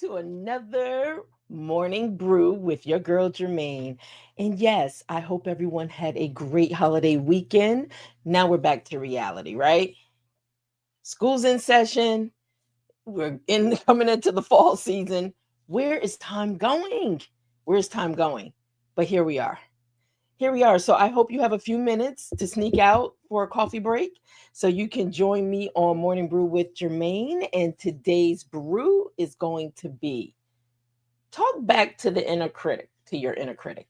to another morning brew with your girl Germaine. And yes, I hope everyone had a great holiday weekend. Now we're back to reality, right? School's in session. We're in coming into the fall season. Where is time going? Where's time going? But here we are. Here we are. So I hope you have a few minutes to sneak out for a coffee break so you can join me on Morning Brew with Germaine. And today's brew is going to be talk back to the inner critic, to your inner critic.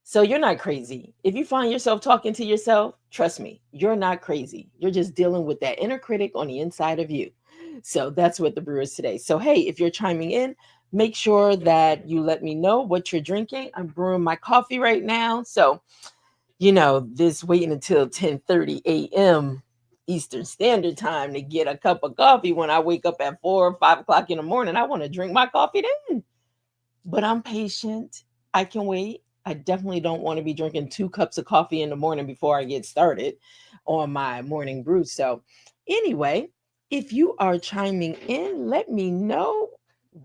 So you're not crazy. If you find yourself talking to yourself, trust me, you're not crazy. You're just dealing with that inner critic on the inside of you. So that's what the brew is today. So, hey, if you're chiming in, make sure that you let me know what you're drinking. I'm brewing my coffee right now. So, this waiting until 10:30 a.m. Eastern Standard Time to get a cup of coffee when I wake up at 4 or 5 o'clock in the morning. I want to drink my coffee then. But I'm patient. I can wait. I definitely don't want to be drinking 2 cups of coffee in the morning before I get started on my morning brew. So, anyway, if you are chiming in, let me know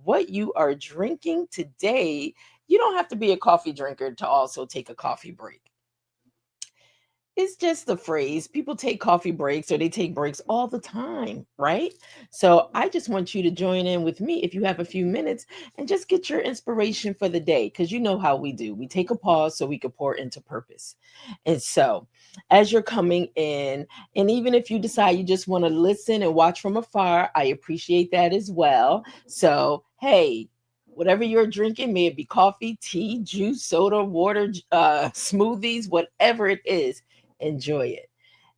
what you are drinking today. You don't have to be a coffee drinker to also take a coffee break. It's just the phrase. People take coffee breaks or they take breaks all the time, right? So I just want you to join in with me if you have a few minutes and just get your inspiration for the day because you know how we do. We take a pause so we can pour into purpose. And so as you're coming in, and even if you decide you just want to listen and watch from afar, I appreciate that as well. So, hey, whatever you're drinking, may it be coffee, tea, juice, soda, water, smoothies, whatever it is, enjoy it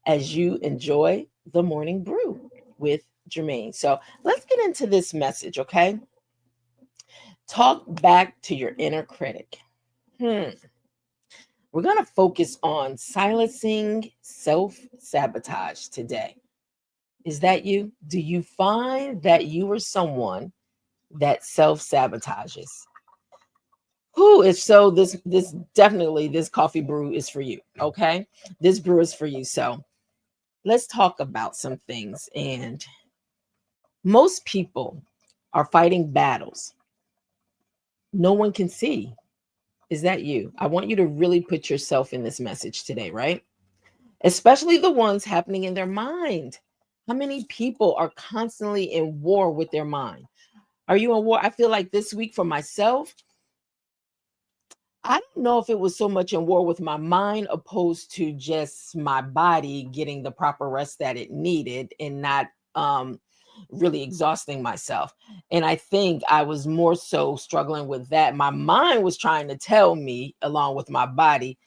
as you enjoy the morning brew with Germaine. So let's get into this message, okay? Talk back to your inner critic. We're going to focus on silencing self sabotage today. Is that you? Do you find that you are someone that self sabotages? Who, if so, this definitely this coffee brew is for you. Okay, this brew is for you. So let's talk about some things. And most people are fighting battles no one can see. Is that you? I want you to really put yourself in this message today, right? Especially the ones happening in their mind. How many people are constantly in war with their mind? Are you in war? I feel like this week for myself, I don't know if it was so much in war with my mind opposed to just my body getting the proper rest that it needed and not really exhausting myself. And I think I was more so struggling with that. My mind was trying to tell me, along with my body,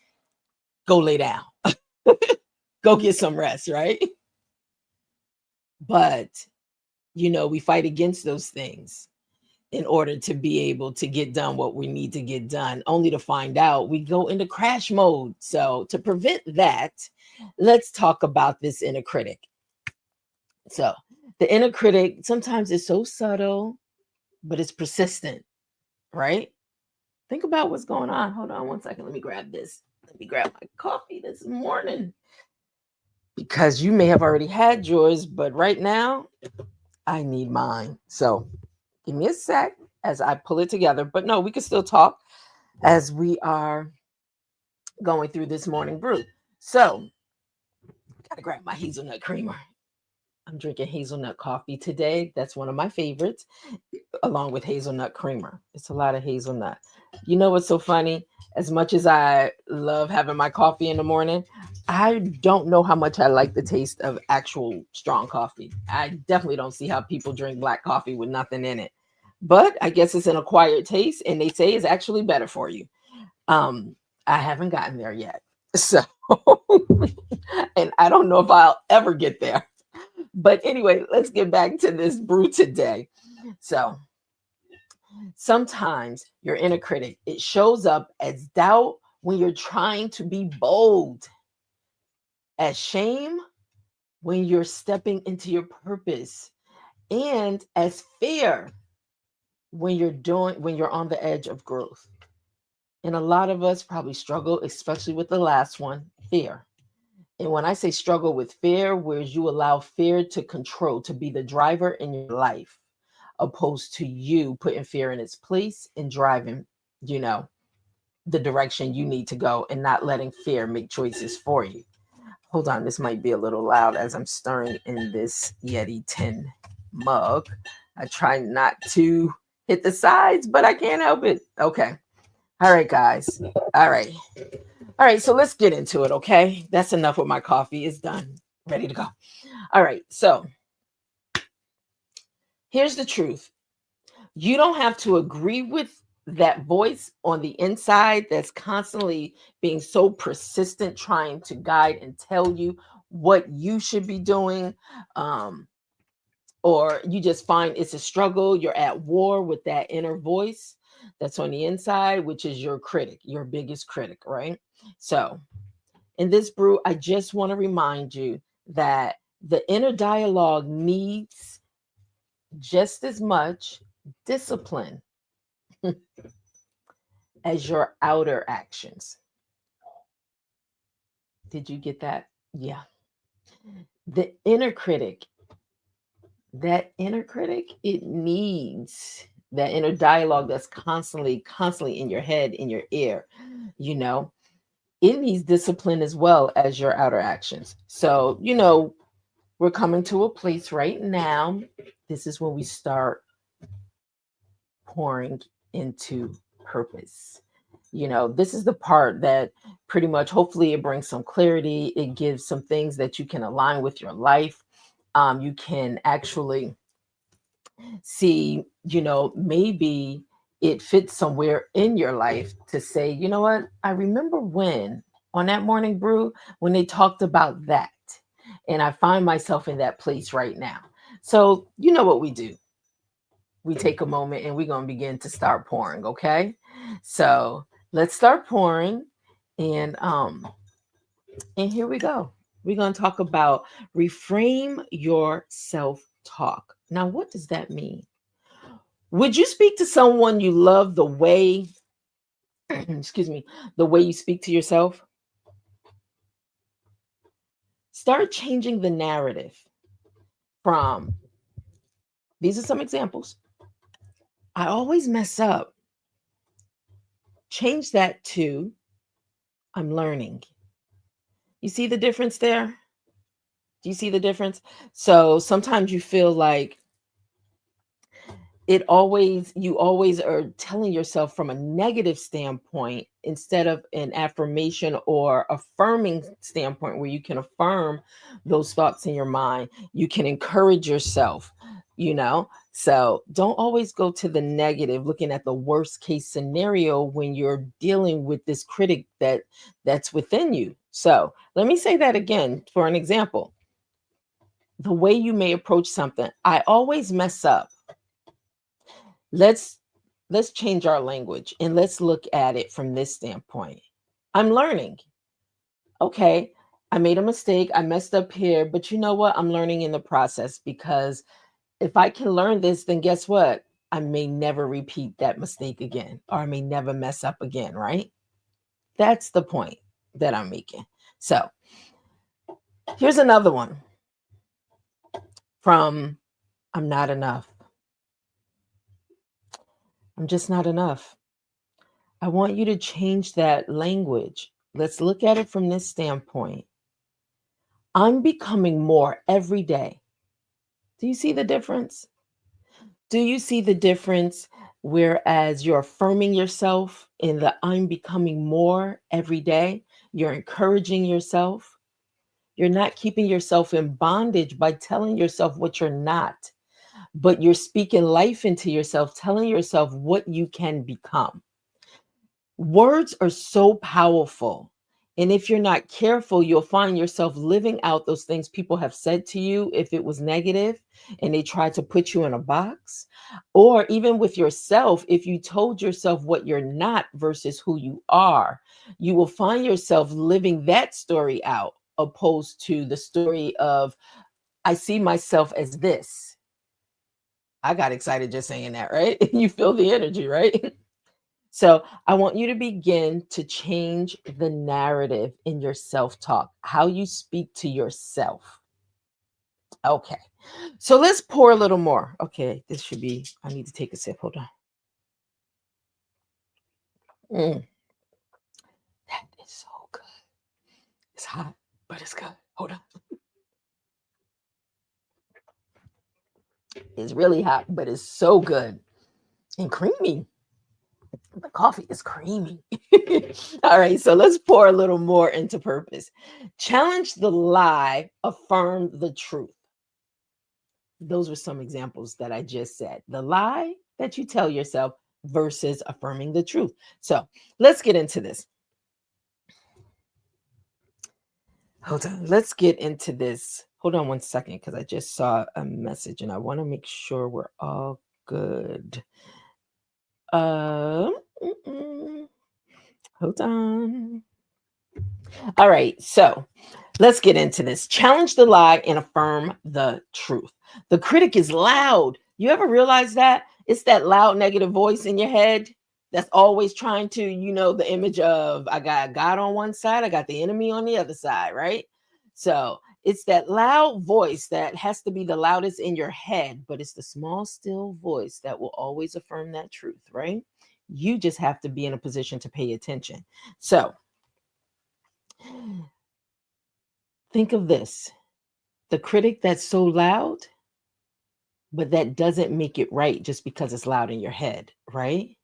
go lay down, go get some rest, right? But, we fight against those things in order to be able to get done what we need to get done, only to find out we go into crash mode. So, to prevent that, let's talk about this inner critic. So, the inner critic sometimes is so subtle, but it's persistent, right? Think about what's going on. Hold on one second. Let me grab this. Let me grab my coffee this morning because you may have already had yours, but right now I need mine. So, give me a sec as I pull it together. But no, we can still talk as we are going through this morning brew. So, gotta grab my hazelnut creamer. I'm drinking hazelnut coffee today. That's one of my favorites, along with hazelnut creamer. It's a lot of hazelnut. You know what's so funny? As much as I love having my coffee in the morning, I don't know how much I like the taste of actual strong coffee. I definitely don't see how people drink black coffee with nothing in it. But I guess it's an acquired taste, and they say it's actually better for you. Um, I haven't gotten there yet. So, and I don't know if I'll ever get there. But anyway, let's get back to this brew today. So, sometimes your inner critic, it shows up as doubt when you're trying to be bold, as shame when you're stepping into your purpose, and as fear when you're on the edge of growth. And a lot of us probably struggle, especially with the last one, fear. And when I say struggle with fear, where you allow fear to control, to be the driver in your life. opposed to you putting fear in its place and driving, you know, the direction you need to go and not letting fear make choices for you. Hold on, this might be a little loud as I'm stirring in this Yeti tin mug. I try not to hit the sides, but I can't help it. Okay. All right, guys. All right. All right, so let's get into it, okay? That's enough with my coffee. It's done. Ready to go. All right, so here's the truth. You don't have to agree with that voice on the inside that's constantly being so persistent, trying to guide and tell you what you should be doing. Um, or you just find it's a struggle. You're at war with that inner voice that's on the inside, which is your critic, your biggest critic, right? So, in this brew, I just want to remind you that the inner dialogue needs just as much discipline as your outer actions. Did you get that? Yeah. The inner critic, that inner critic, it needs that inner dialogue that's constantly in your head, in your ear, you know, it needs discipline as well as your outer actions. So, we're coming to a place right now. This is when we start pouring into purpose. This is the part that pretty much, hopefully, it brings some clarity. It gives some things that you can align with your life. You can actually see, maybe it fits somewhere in your life to say, you know what, I remember when on that morning brew, when they talked about that. And I find myself in that place right now. So, you know what we do? We take a moment and we're going to begin to start pouring, okay? So let's start pouring. And here we go. We're going to talk about reframe your self-talk. Now, what does that mean? Would you speak to someone you love the way, excuse me, the way you speak to yourself? Start changing the narrative from, these are some examples. I always mess up. Change that to, I'm learning. You see the difference there? Do you see the difference? So sometimes you feel like you always are telling yourself from a negative standpoint instead of an affirmation or affirming standpoint where you can affirm those thoughts in your mind. You can encourage yourself. So don't always go to the negative, looking at the worst case scenario when you're dealing with this critic that's within you. So let me say that again for an example. The way you may approach something, I always mess up. Let's change our language and let's look at it from this standpoint. I'm learning. Okay, I made a mistake. I messed up here, but you know what? I'm learning in the process, because if I can learn this, then guess what? I may never repeat that mistake again, or I may never mess up again, right? That's the point that I'm making. So here's another one from, I'm not enough. I'm just not enough. I want you to change that language. Let's look at it from this standpoint. I'm becoming more every day. Do you see the difference? Do you see the difference? Whereas you're affirming yourself in the I'm becoming more every day, you're encouraging yourself. You're not keeping yourself in bondage by telling yourself what you're not, but you're speaking life into yourself, telling yourself what you can become. Words are so powerful. And if you're not careful, you'll find yourself living out those things people have said to you if it was negative and they tried to put you in a box. Or even with yourself, if you told yourself what you're not versus who you are, you will find yourself living that story out, opposed to the story of, I see myself as this. I got excited just saying that, right? You feel the energy, right? So I want you to begin to change the narrative in your self talk, how you speak to yourself. Okay. So let's pour a little more. Okay, this should be, I need to take a sip. Hold on. Mm, that is so good. It's hot, but it's good. Hold on. It's really hot, but it's so good and creamy. The coffee is creamy. All right, so let's pour a little more into purpose. Challenge the lie, affirm the truth. Those were some examples that I just said. The lie that you tell yourself versus affirming the truth. So let's get into this. Hold on. Let's get into this. Hold on one second because I just saw a message and I want to make sure we're all good. Um, mm-mm. Hold on. All right. So let's get into this. Challenge the lie and affirm the truth. The critic is loud. You ever realize that? It's that loud negative voice in your head that's always trying to, the image of I got God on one side, I got the enemy on the other side, right? So it's that loud voice that has to be the loudest in your head, but it's the small, still voice that will always affirm that truth, right? You just have to be in a position to pay attention. So think of this, the critic that's so loud, but that doesn't make it right just because it's loud in your head, right?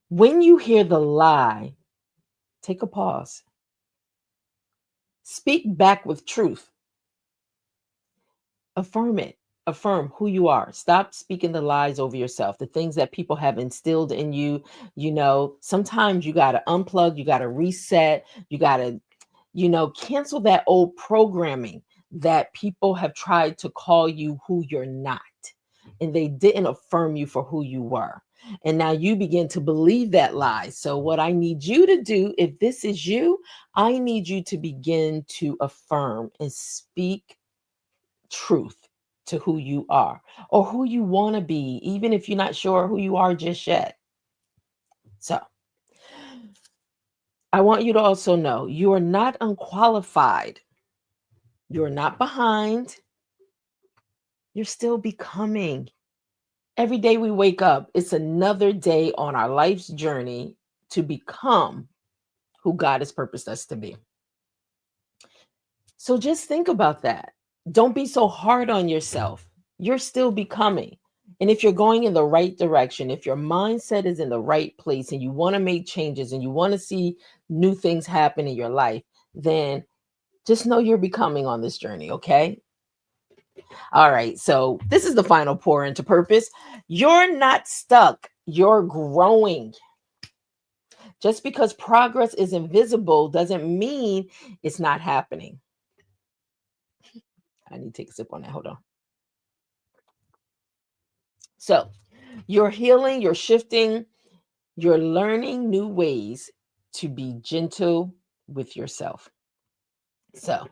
When you hear the lie, take a pause, speak back with truth, affirm it, affirm who you are. Stop speaking the lies over yourself, the things that people have instilled in you. Sometimes you got to unplug, you got to reset, you got to cancel that old programming that people have tried to call you who you're not. And they didn't affirm you for who you were. And now you begin to believe that lie. So, what I need you to do, if this is you, I need you to begin to affirm and speak truth to who you are or who you want to be, even if you're not sure who you are just yet. So, I want you to also know you are not unqualified. You're not behind. You're still becoming. Every day we wake up, it's another day on our life's journey to become who God has purposed us to be. So just think about that. Don't be so hard on yourself. You're still becoming. And if you're going in the right direction, if your mindset is in the right place and you want to make changes and you want to see new things happen in your life, then just know you're becoming on this journey, okay? All right, so this is the final pour into purpose. You're not stuck, you're growing. Just because progress is invisible doesn't mean it's not happening. I need to take a sip on that. Hold on. So, you're healing, you're shifting, you're learning new ways to be gentle with yourself. So,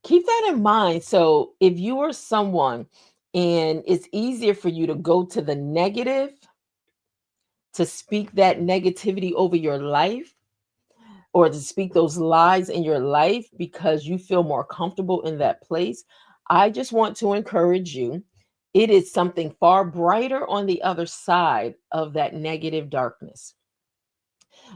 keep that in mind. So, if you are someone and it's easier for you to go to the negative, to speak that negativity over your life or to speak those lies in your life because you feel more comfortable in that place, I just want to encourage you. It is something far brighter on the other side of that negative darkness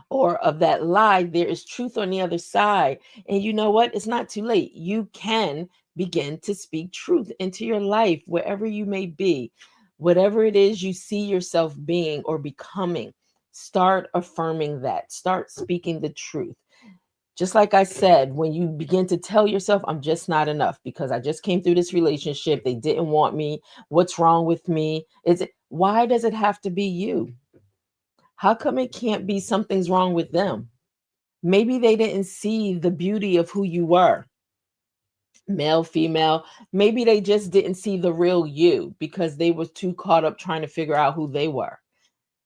or of that lie. There is truth on the other side. And you know what? It's not too late. You can begin to speak truth into your life, wherever you may be, whatever it is you see yourself being or becoming. Start affirming that, start speaking the truth. Just like I said, when you begin to tell yourself, I'm just not enough because I just came through this relationship, they didn't want me. What's wrong with me? Why does it have to be you? How come it can't be something's wrong with them? Maybe they didn't see the beauty of who you were, male, female. Maybe they just didn't see the real you because they were too caught up trying to figure out who they were.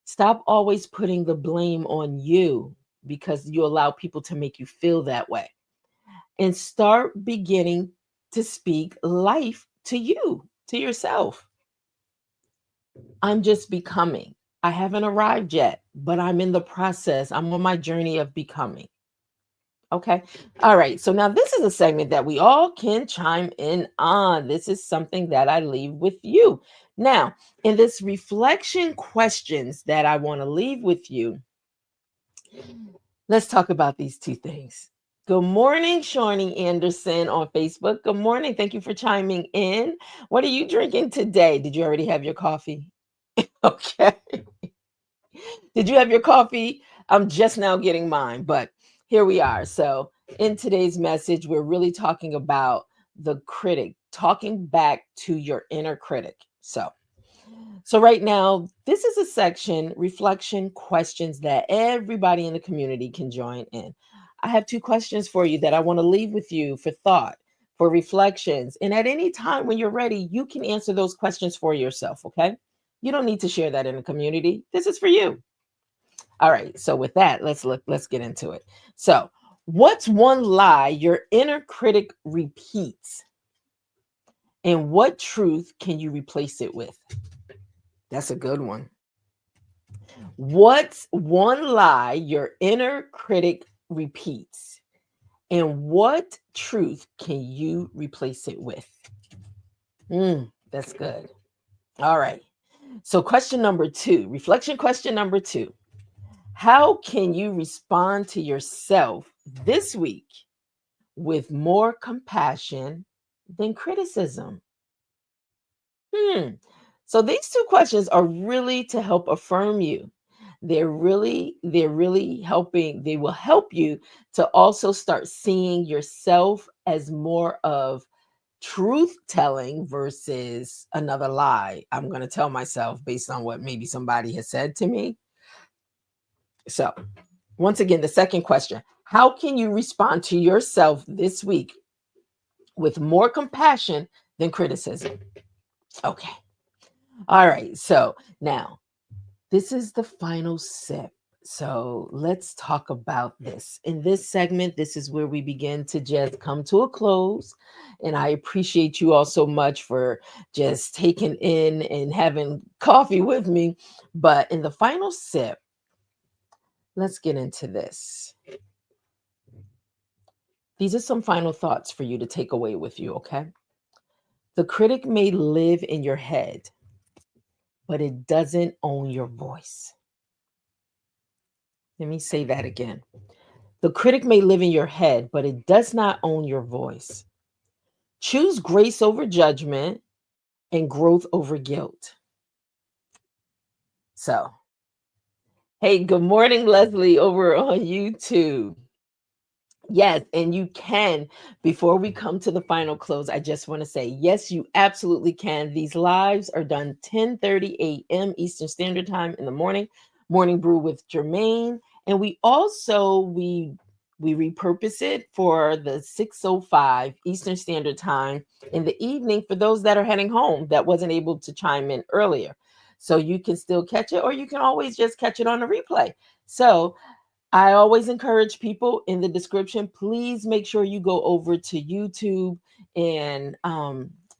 Stop always putting the blame on you because you allow people to make you feel that way. And start beginning to speak life to you, to yourself. I'm just becoming. I haven't arrived yet, but I'm in the process. I'm on my journey of becoming. Okay. All right. So now this is a segment that we all can chime in on. This is something that I leave with you. Now, in this reflection questions that I want to leave with you, let's talk about these two things. Good morning, Shawnee Anderson on Facebook. Good morning. Thank you for chiming in. What are you drinking today? Did you already have your coffee? Okay. Did you have your coffee? I'm just now getting mine, but here we are. So, in today's message, we're really talking about the critic, talking back to your inner critic. So right now, this is a section, reflection questions that everybody in the community can join in. I have two questions for you that I want to leave with you for thought, for reflections. And at any time when you're ready, you can answer those questions for yourself, okay? You don't need to share that in the community. This is for you. All right. So with that, let's get into it. So, what's one lie your inner critic repeats? And what truth can you replace it with? That's a good one. What's one lie your inner critic repeats? And what truth can you replace it with? That's good. All right. So, question number two, reflection question number two. How can you respond to yourself this week with more compassion than criticism? Hmm. So these two questions are really to help affirm you. They're really helping, they will help you to also start seeing yourself as more of truth telling versus another lie I'm going to tell myself based on what maybe somebody has said to me. So, once again, the second question, how can you respond to yourself this week with more compassion than criticism? Okay. All right. So now this is the final sip. So let's talk about this. In this segment, this is where we begin to just come to a close. And I appreciate you all so much for just taking in and having coffee with me. But in the final sip, let's get into this. These are some final thoughts for you to take away with you, okay? The critic may live in your head, but it doesn't own your voice. Let me say that again. The critic may live in your head, but it does not own your voice. Choose grace over judgment and growth over guilt. So, hey, good morning, Leslie, over on YouTube. Yes, and you can. Before we come to the final close, I just want to say, yes, you absolutely can. These lives are done 10:30 a.m. Eastern Standard Time in the morning. Morning Brew with Germaine, and we repurpose it for the 6:05 Eastern Standard Time in the evening for those that are heading home that wasn't able to chime in earlier. So you can still catch it, or you can always just catch it on a replay. So I always encourage people in the description, please make sure you go over to YouTube and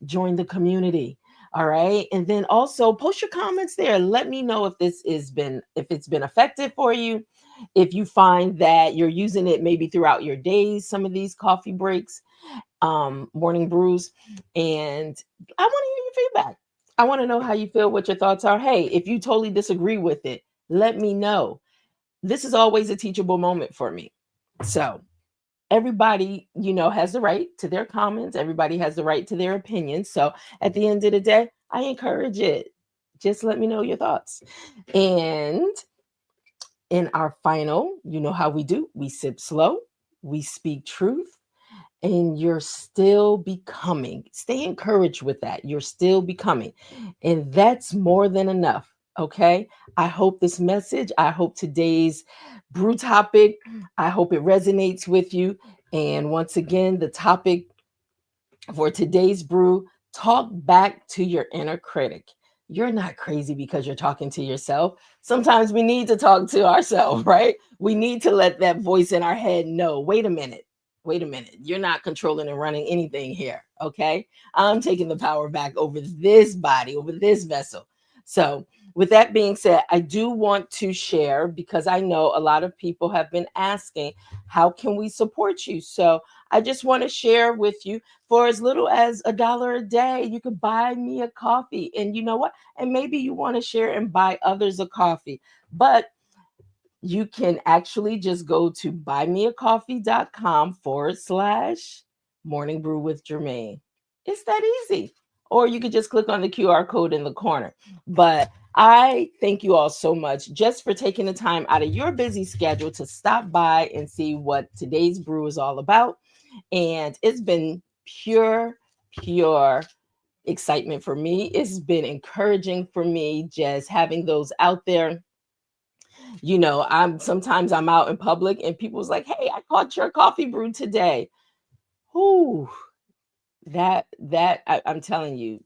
join the community. All right. And then also post your comments there. Let me know if if it's been effective for you. If you find that you're using it maybe throughout your days, some of these coffee breaks, morning brews. And I want to hear your feedback. I want to know how you feel, what your thoughts are. Hey, if you totally disagree with it, let me know. This is always a teachable moment for me. So everybody, has the right to their comments. Everybody has the right to their opinions. So at the end of the day, I encourage it. Just let me know your thoughts. And in our final, you know how we do, we sip slow, we speak truth, and you're still becoming. Stay encouraged with that. You're still becoming. And that's more than enough. Okay. I hope this message, I hope today's brew topic, I hope it resonates with you. And once again, the topic for today's brew, talk back to your inner critic. You're not crazy because you're talking to yourself. Sometimes we need to talk to ourselves, right? We need to let that voice in our head know, wait a minute. Wait a minute. You're not controlling and running anything here. Okay. I'm taking the power back over this body, over this vessel. So, with that being said, I do want to share because I know a lot of people have been asking, how can we support you? So I just want to share with you, for as little as $1 a day, you could buy me a coffee. And you know what? And maybe you want to share and buy others a coffee. But you can actually just go to buymeacoffee.com/ morning brew with Germaine. It's that easy. Or you could just click on the QR code in the corner. But I thank you all so much just for taking the time out of your busy schedule to stop by and see what today's brew is all about. And it's been pure excitement for me. It's been encouraging for me just having those out there. I'm out in public and people's like, "Hey, I caught your coffee brew today." Whoo, I'm telling you,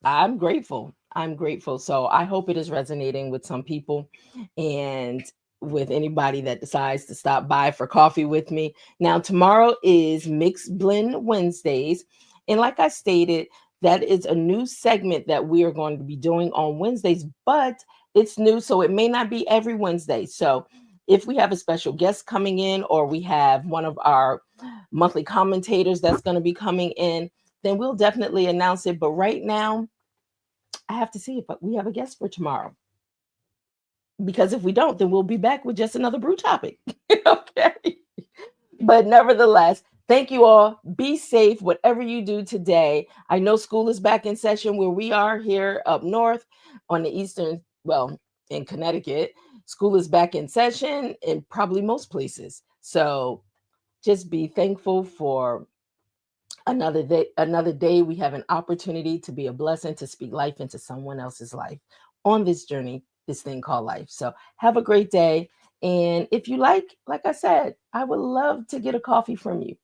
I'm grateful. I'm grateful. So I hope it is resonating with some people and with anybody that decides to stop by for coffee with me. Now, tomorrow is Mixed Blend Wednesdays. And like I stated, that is a new segment that we are going to be doing on Wednesdays, but it's new. So it may not be every Wednesday. So if we have a special guest coming in, or we have one of our monthly commentators that's going to be coming in, then we'll definitely announce it. But right now, I have to see if we have a guest for tomorrow. Because if we don't, then we'll be back with just another brew topic. Okay. But nevertheless, thank you all. Be safe, whatever you do today. I know school is back in session where we are here up north on the eastern, well, in Connecticut. School is back in session in probably most places. So just be thankful for another day we have an opportunity to be a blessing, to speak life into someone else's life on this journey, this thing called life. So have a great day. And if you like I said, I would love to get a coffee from you.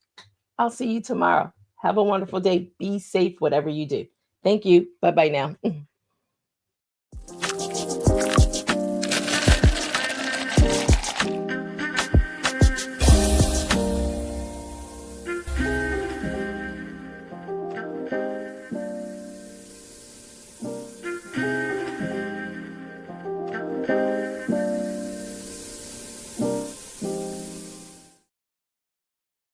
I'll see you tomorrow. Have a wonderful day. Be safe, whatever you do. Thank you. Bye bye now.